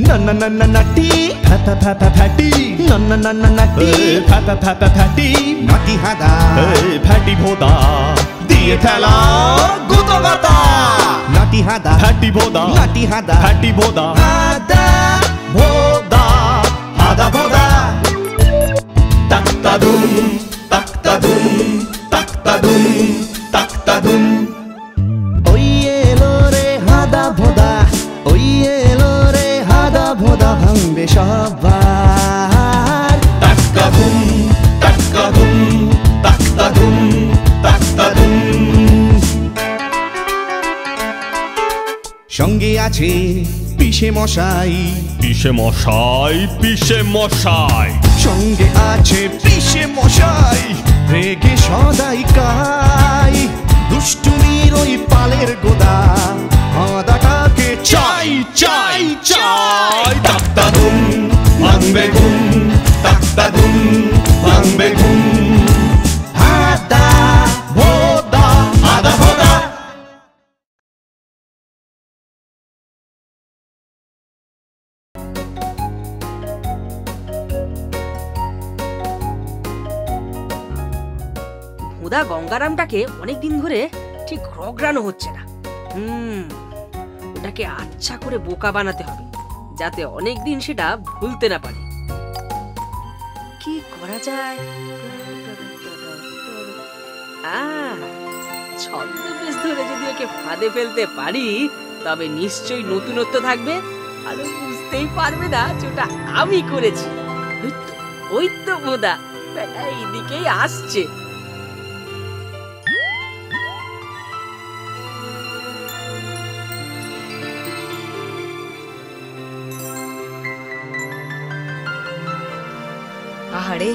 নানা নানা নাটি ফাতা ফাতা ফাটি নানা নানা নাটি ফাতা ফাতা ফাটি নাটি হাদা ফাটি ভোদা দিয়ে ঠেলা গুতো গাতা নাটি হাদা ফাটি ভোদা নাটি হাদা ফাটি ভোদা হাদা ভোদা হাদা ভোদা তাক্তা দুম তাক্তা দুম তাক্তা দুম তাক্তা দুম ওই এলো রে হাদা ভোদা ওই এলো রে হাদা ভোদা ভাঙবে সবার তাক্তা দুম তাক্তা দুম তাক্তা দুম তাক্তা দুম সঙ্গে আছে পিসে মশাই পিসে মশাই পিসে মশাই সঙ্গে আছে পিসে মশাই রেগে সদাই কাই দুষ্টুমির ওই পালের গোদা হাদাটাকে চাই চাই চাই তাক্তা দুম ভাঙবে ঘুম তাক্তা দুম ভাঙবে ঘুম হাদা ভোদা হাদা ভোদা ভোদা গঙ্গারামটাকে অনেকদিন ধরে ঠিক রগড়ানো হচ্ছে না। ওটাকে আচ্ছা করে বোকা বানাতে হবে যাতে অনেকদিন সেটা ভুলতে না পারে। কি করা যায়? ছদ্মবেশ ধরে যদি ওকে ফাঁদে ফেলতে পারি তবে নিশ্চয়ই নতুনত্ব থাকবে আর বুঝতেই পারবে না যে ওটা আমি করেছি। ওই তো ভোদা বেটা এইদিকেই আসছে। আহারে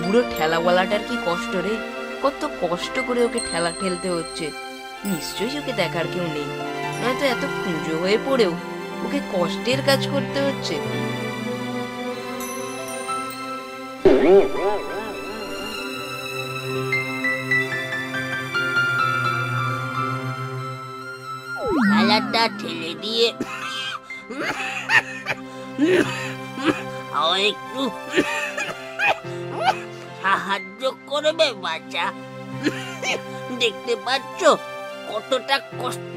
বুড়ো ঠেলাওয়ালাটার কি কষ্ট রে, কত কষ্ট করে ওকে ঠেলা ঠেলতে হচ্ছে। নিশ্চয়ই ওকে দেখার কেউ নেই, নয়তো এত পুজো হয়ে পড়েও ওকে কষ্টের কাজ করতে হচ্ছে। ঠেলাটা ঠেলে দিয়ে একটু সাহায্য করবে বাচ্চা? দেখতে পাচ্ছ কতটা কষ্ট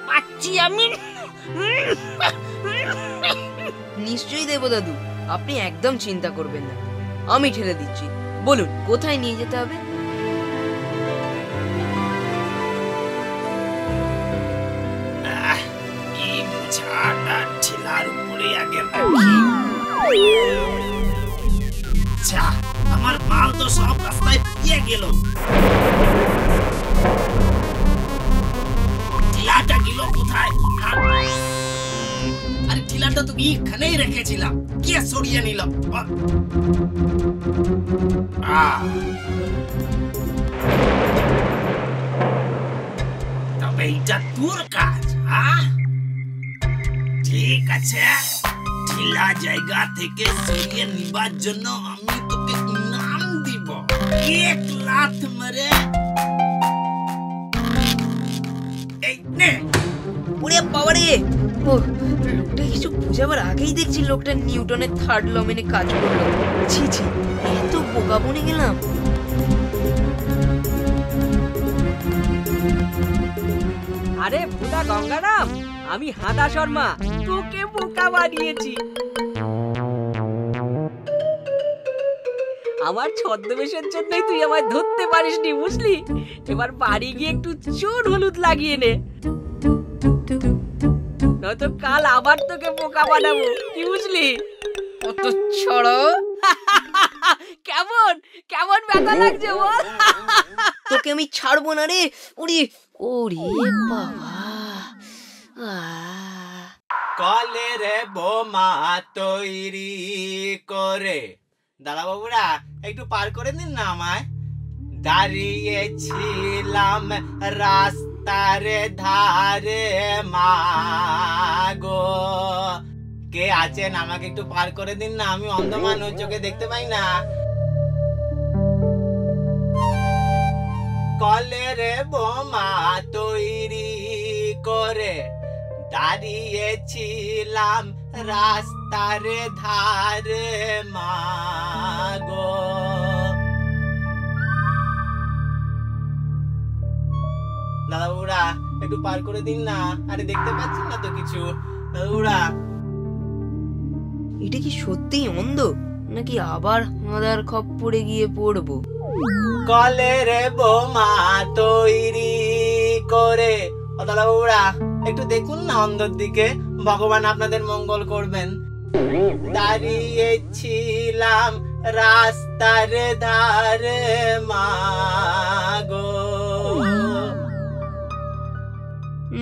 পাচ্ছি আমি। নিশ্চয়ই দেব দাদু, আপনি একদম চিন্তা করবেন না, আমি ঠেলে দিচ্ছি। বলুন কোথায় নিয়ে যেতে হবে? ঠেলার উপরে আগে আমার মাল তো সব রাস্তায় পেয়ে গেল। ঠেলাটা গেল কোথায়? আরে ঠেলাটা তো এখানেই রেখেছিলাম, কে সরিয়ে নিল? তবে এটা তোর কাজ। ঠিক আছে, ঠেলা জায়গা থেকে সরিয়ে নিবার জন্য আমি তোকে ইনাম দিব, 1 লাখ মেরে। এই নে। ওরে বাবা রে, লোকটা কিছু বুঝাবার আগেই দেখছি লোকটা নিউটনের 3rd ল মেনে কাজ করলো। ছি ছি, এত বোকা বনে গেলাম। আরে ভোদা গঙ্গারাম, আমি হাদা শর্মা তোকে বোকা বানিয়েছি। আমার ছদ্মবেশের জন্যই তুই আমায় ধরতে পারিসনি, বুঝলি? এবার বাড়ি গিয়ে একটু চুন হলুদ লাগিয়ে নে, নয়তো কাল আবার তোকে বোকা বানাবো, কি বুঝলি? কত ছড়ো। কেমন কেমন ব্যথা লাগছে বল? তোকে আমি ছাড়বো না রে। ওরে ওরে বাবা। কলের বোমা তৈরি করে। দাদা বাবুরা একটু পার করে দিন না আমায়। দাঁড়িয়েছিলাম রাস্তার ধারে মাগো, কে আছেন আমাকে একটু পার করে দিন না, আমি অন্ধ মানুষ, চোখে দেখতে পাই না। কলের বোমা তৈরি করে দাঁড়িয়েছিলাম রাস্তার ধারে মাগো। দাদাবুড়া একটু পার করে দিন না, আরে দেখতে পাচ্ছেন না তো কিছু। দাদাবুড়া এটা কি সত্যিই অন্ধ, নাকি আবার হাঁদার খপ্পরে গিয়ে পড়বো? কলের বোমা তৈরি করে। ও দাদাবুড়া একটু দেখুন না অন্ধর দিকে, ভগবান আপনাদের মঙ্গল করবেন। দাঁড়িয়েছিলাম রাস্তার ধারে মাগো।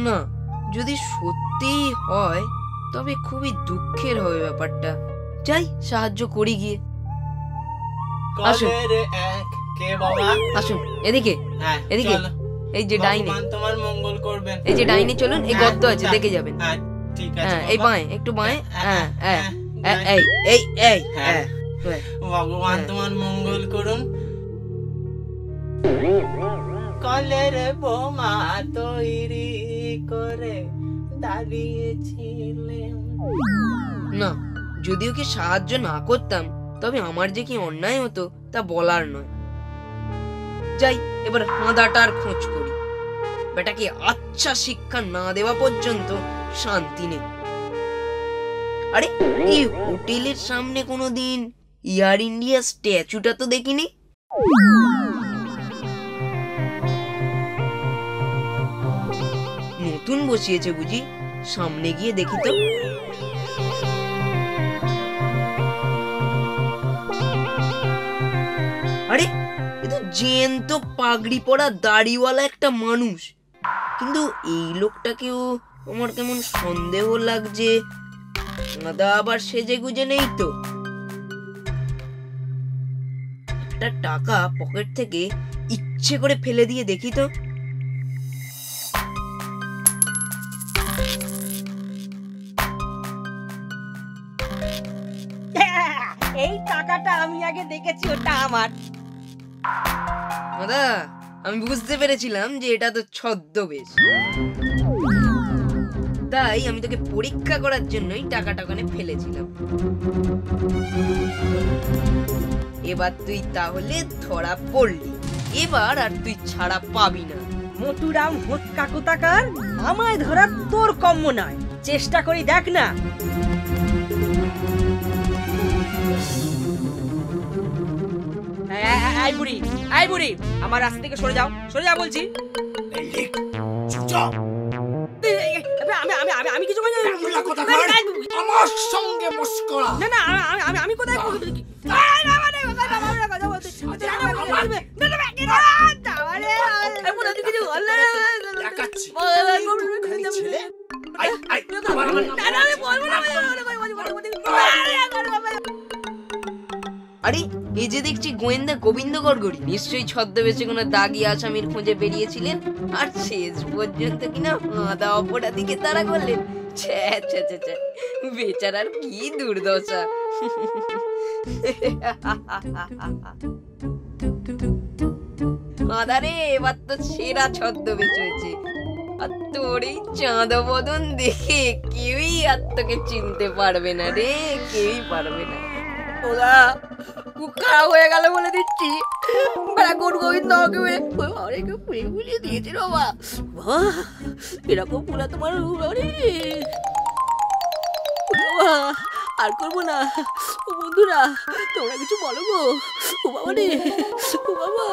না, যদি সত্যিই হয় তবে খুবই দুঃখের হবে ব্যাপারটা। যাই, সাহায্য করি গিয়ে। আসুন। কলের এক কে বাবা? আসুন এদিকে, হ্যাঁ এদিকে। চলো। এই যে ডাইনে, ভগবান তোমার মঙ্গল করবেন। এই যে ডাইনে চলুন, এই হ্যাঁ, গর্ত আছে, যান। দেখে যাবেন। হ্যাঁ ঠিক আছে হ্যাঁ, এই বাবা। বাঁয়ে, একটু বাঁয়ে। হ্যাঁ, হ্যাঁ হ্যাঁ, হ্যাঁ, এই এই এই হ্যাঁ। হ্যাঁ। ভগবান হ্যাঁ। তোমার মঙ্গল করুন। কলের বোমা তৈরি করে দাঁড়িয়েছিলেন। না, যদি ওকে সাহায্য না করতাম তবে আমার যে কি অন্যায় হতো তা বলার নয়। যাই, এবার হাঁদাটার খোঁজ করি। বেটাকে আচ্ছা শিক্ষা না দেওয়া পর্যন্ত শান্তি নেই। আরে, এই হোটেলের সামনে কোনোদিন এয়ার ইন্ডিয়া স্ট্যাচুটা তো দেখিনি। নতুন বসিয়েছে বুঝি? সামনে গিয়ে দেখি তো। আরে, এ তো জ্যান্ত পাগড়ি পরা দাড়িওয়ালা একটা মানুষ। কিন্তু এই লোকটাকেও আমার কেমন সন্দেহ লাগছে। দাদা আবার সেজে গুজে নেই তো। একটা টাকা পকেট থেকে ইচ্ছে করে ফেলে দিয়ে দেখি তো। এই টাকাটা আমি আগে দেখেছি, ওটা আমার। দাদা, আমি বুঝতে পেরেছিলাম যে এটা তো ছদ্মবেশ, তাই আমি তোকে পরীক্ষা করার জন্যই টাকাটা ওখানে ফেলেছিলাম। এবার তুই তাহলে ধরা পড়লি, এবার আর তুই ছাড়া পাবি না। মতুরাম হোক্কা কোথাকার, আমায় ধরা তোর কম্য নয়। চেষ্টা করি দেখ না। এই বুড়ি, এই বুড়ি, আমার রাস্তা থেকে সরে যাও, সরে যাও বলছি। আমি কিছু আমার সঙ্গে মস্করা। না না, আমি কোথায় আরে, এই যে দেখছি গোয়েন্দা গোবিন্দ গড়গড়ি, নিশ্চয়ই ছদ্মবেশে কোনো দাগি আসামির খোঁজে বেরিয়েছিলেন, আর শেষ পর্যন্ত কিনা হাঁদা অপরাধীকে তাড়া করলেন। ছ্যা ছ্যা ছ্যা ছ্যা, বেচারার কি দুর্দশা। হাঁদারে, এবার তো সেরা ছদ্মবেশ হয়েছে। আর তোর এই চাঁদা বদন দেখে কেউই আর তোকে চিনতে পারবে না রে, কেউই পারবে না। ওরা খুব খারাপ হয়ে গেল বলে দিচ্ছি। গোবিন্দ আমাকে অনেকে ফুলিয়ে দিয়েছিল। বাবা, এরকম ফুলা তোমার আর করবো না। ও বন্ধুরা, তোমরা কিছু বলো গো। ও বাবা রে, ও বাবা।